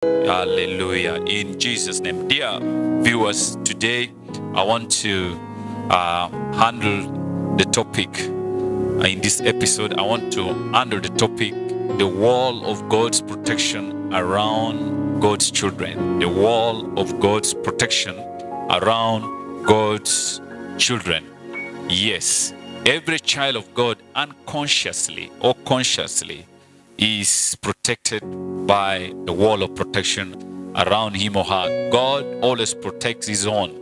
Hallelujah. In Jesus' name. Dear viewers, today I want to handle the topic. In this episode, I want to handle the topic, the wall of God's protection around God's children. The wall of God's protection around God's children. Yes, every child of God, unconsciously or consciously, is protected by the wall of protection around him or her. God always protects his own.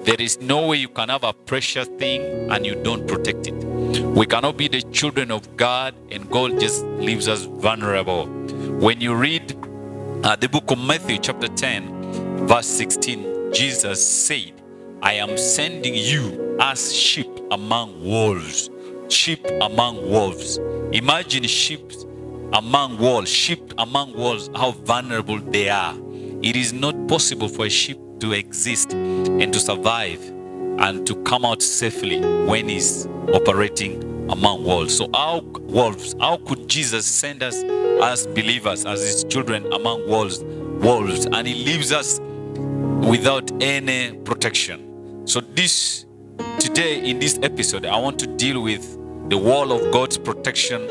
There is no way you can have a precious thing and you don't protect it. We cannot be the children of God and God just leaves us vulnerable. When you read the book of Matthew chapter 10 verse 16, Jesus said, I am sending you as sheep among wolves. Sheep among wolves. Imagine sheep among wolves, how vulnerable they are. It is not possible for a sheep to exist and to survive and to come out safely when he's operating among wolves. So how could Jesus send us as believers, as his children among wolves, and he leaves us without any protection? So today in this episode, I want to deal with the wall of God's protection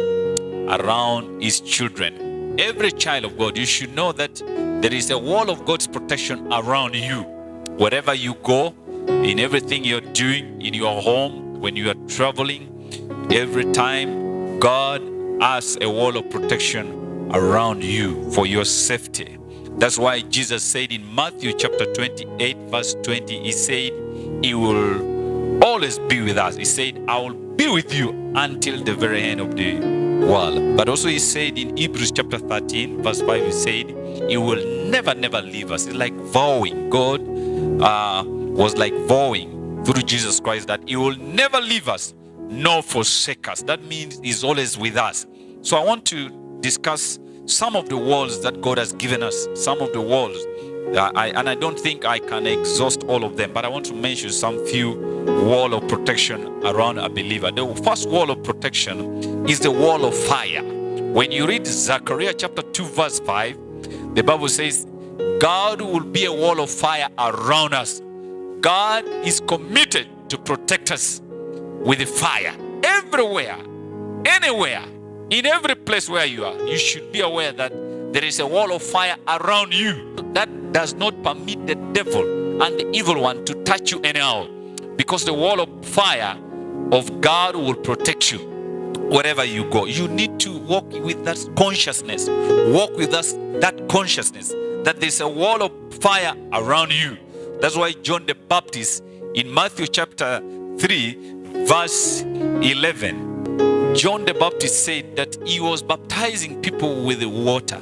around his children. Every child of God, you should know that there is a wall of God's protection around you. Wherever you go, in everything you're doing, in your home, when you are traveling, every time, God has a wall of protection around you for your safety. That's why Jesus said in Matthew chapter 28 verse 20, he said, he will always be with us. He said, I will be with you until the very end of the world. But also he said in Hebrews chapter 13 verse 5, he said, he will never leave us. It's like vowing. God was like vowing through Jesus Christ that he will never leave us nor forsake us. That means he's always with us. So I want to discuss some of the walls that God has given us. Some of the walls, I don't think I can exhaust all of them, but I want to mention some few wall of protection around a believer. The first wall of protection is the wall of fire. When you read Zechariah chapter 2 verse 5, the Bible says, God will be a wall of fire around us. God is committed to protect us with the fire everywhere, anywhere, in every place where you are. You should be aware that there is a wall of fire around you that does not permit the devil and the evil one to touch you anyhow, because the wall of fire of God will protect you wherever you go. You need to walk with that consciousness. Walk with that consciousness that there's a wall of fire around you. That's why John the Baptist in Matthew chapter 3 verse 11, John the Baptist said that he was baptizing people with the water,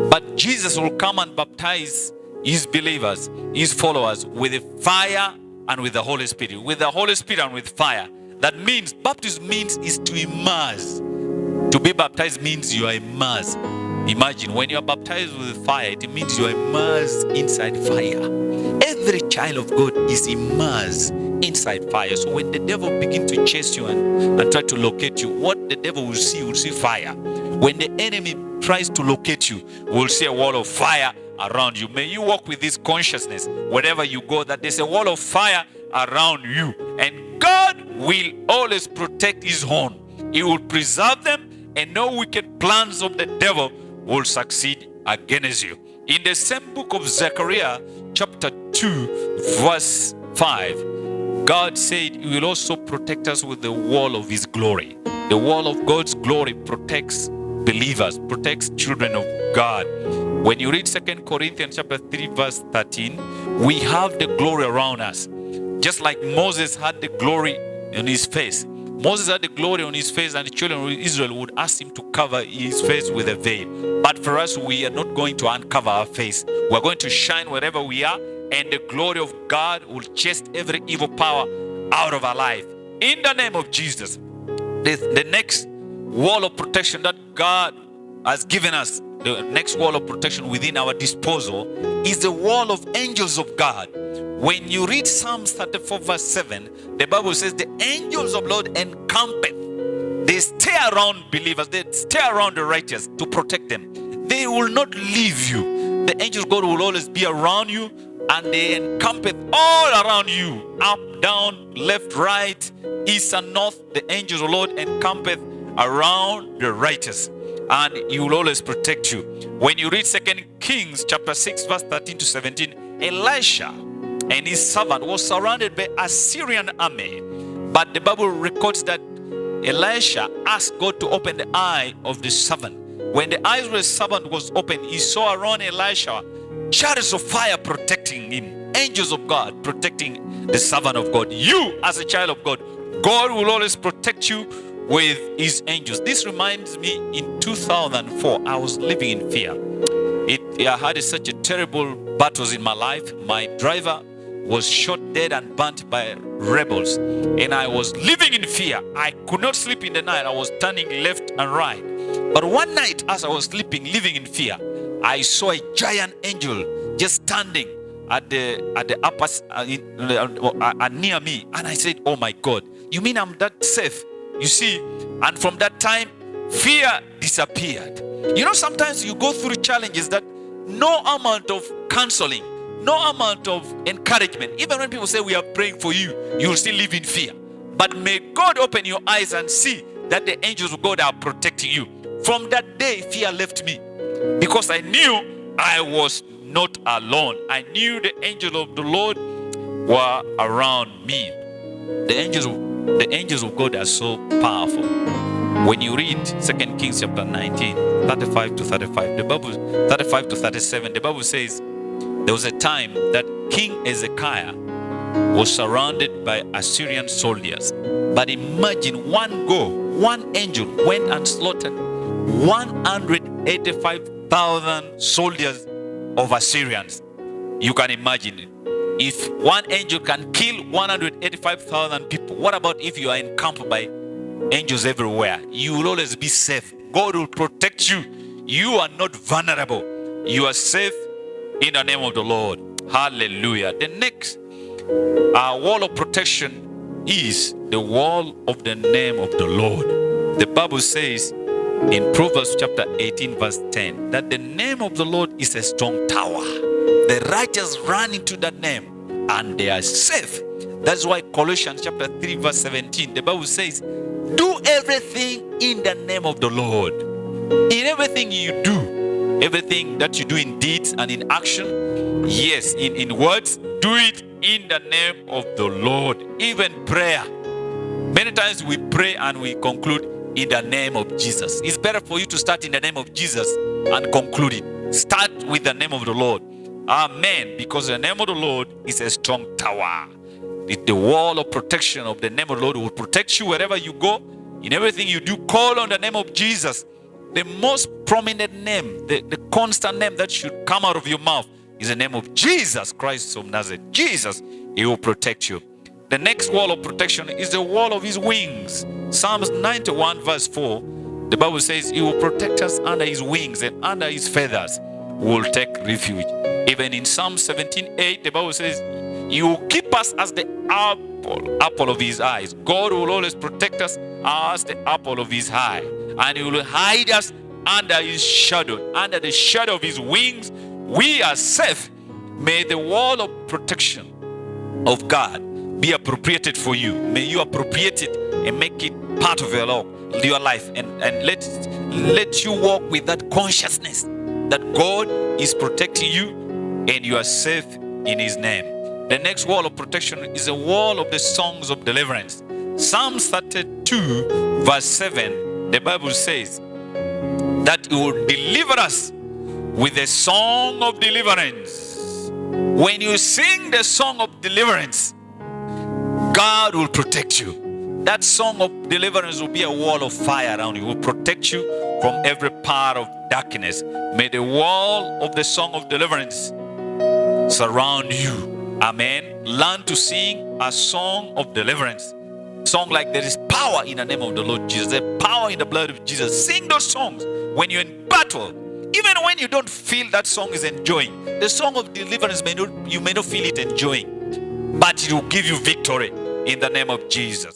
but Jesus will come and baptize his believers, his followers, with the fire and with the Holy Spirit. With the Holy Spirit and with fire. That means, baptism means is to immerse. To be baptized means you are immersed. Imagine when you are baptized with fire, it means you are immersed inside fire. Every child of God is immersed inside fire. So when the devil begins to chase you and try to locate you, what the devil will see fire. When the enemy tries to locate you, will see a wall of fire around you. May you walk with this consciousness wherever you go, that there's a wall of fire around you, and God will always protect his own. He will preserve them, and no wicked plans of the devil will succeed against you. In the same book of Zechariah chapter 2 verse 5, God said he will also protect us with the wall of his glory. The wall of God's glory protects believers, protects children of God. When you read 2 Corinthians chapter 3 verse 13, we have the glory around us. Just like Moses had the glory on his face. Moses had the glory on his face, and the children of Israel would ask him to cover his face with a veil. But for us, we are not going to uncover our face. We're going to shine wherever we are, and the glory of God will chase every evil power out of our life. In the name of Jesus. The next wall of protection that God has given us, the next wall of protection within our disposal, is the wall of angels of God. When you read Psalms 34 verse 7, the Bible says the angels of Lord encampeth. They stay around believers. They stay around the righteous to protect them. They will not leave you. The angels of God will always be around you, and they encampeth all around you, up, down, left, right, east and north. The angels of the Lord encampeth around the righteous, and he will always protect you. When you read 2 Kings chapter 6 verse 13 to 17, Elisha and his servant was surrounded by a Syrian army, but the Bible records that Elisha asked God to open the eye of the servant. When the eyes of the servant was open, he saw around Elisha chariots of fire protecting him, angels of God protecting the servant of God. You, as a child of God, God will always protect you with his angels. This reminds me, in 2004, I was living in fear. I had such a terrible battles in my life. My driver was shot dead and burnt by rebels, and I was living in fear. I could not sleep in the night. I was turning left and right. But one night, as I was sleeping, living in fear, I saw a giant angel just standing at the upper near me, and I said, "Oh my God, you mean I'm that safe?" You see, and from that time, fear disappeared. You know, sometimes you go through challenges that no amount of counseling, no amount of encouragement, even when people say we are praying for you, you will still live in fear. But may God open your eyes and see that the angels of God are protecting you. From that day, fear left me, because I knew I was not alone. I knew the angels of the Lord were around me. The angels of God are so powerful. When you read 2 Kings chapter 19, 35 to 35, the Bible, 35 to 37, the Bible says, there was a time that King Hezekiah was surrounded by Assyrian soldiers. But imagine one angel went and slaughtered 185,000 soldiers of Assyrians. You can imagine it. If one angel can kill 185,000 people, what about if you are encamped by angels everywhere? You will always be safe. God will protect you. You are not vulnerable. You are safe in the name of the Lord. Hallelujah. The next wall of protection is the wall of the name of the Lord. The Bible says in Proverbs chapter 18 verse 10 that the name of the Lord is a strong tower. The righteous run into that name and they are safe. That's why Colossians chapter 3 verse 17, the Bible says, do everything in the name of the Lord. In everything you do, everything that you do in deeds and in action, yes, in words, do it in the name of the Lord. Even prayer. Many times we pray and we conclude in the name of Jesus. It's better for you to start in the name of Jesus and conclude it. Start with the name of the Lord. Amen. Because the name of the Lord is a strong tower. The wall of protection of the name of the Lord will protect you wherever you go. In everything you do, call on the name of Jesus. The most prominent name, the constant name that should come out of your mouth is the name of Jesus Christ of Nazareth. Jesus, he will protect you. The next wall of protection is the wall of his wings. Psalms 91 verse 4, the Bible says he will protect us under his wings, and under his feathers we will take refuge. Even in Psalm 17:8, the Bible says he will keep us as the apple of his eyes. God will always protect us as the apple of his eye, and he will hide us under his shadow. Under the shadow of his wings we are safe. May the wall of protection of God be appropriated for you. May you appropriate it and make it part of your life, and let you walk with that consciousness that God is protecting you and you are safe in his name. The next wall of protection is a wall of the songs of deliverance. Psalms 32 verse 7, the Bible says that he will deliver us with a song of deliverance. When you sing the song of deliverance, God will protect you. That song of deliverance will be a wall of fire around you. It will protect you from every part of darkness. May the wall of the song of deliverance surround you. Amen. Learn to sing a song of deliverance. Song like there is power in the name of the Lord Jesus. There's power in the blood of Jesus. Sing those songs when you're in battle. Even when you don't feel that song is enjoying. The song of deliverance, you may not feel it enjoying, but it will give you victory in the name of Jesus.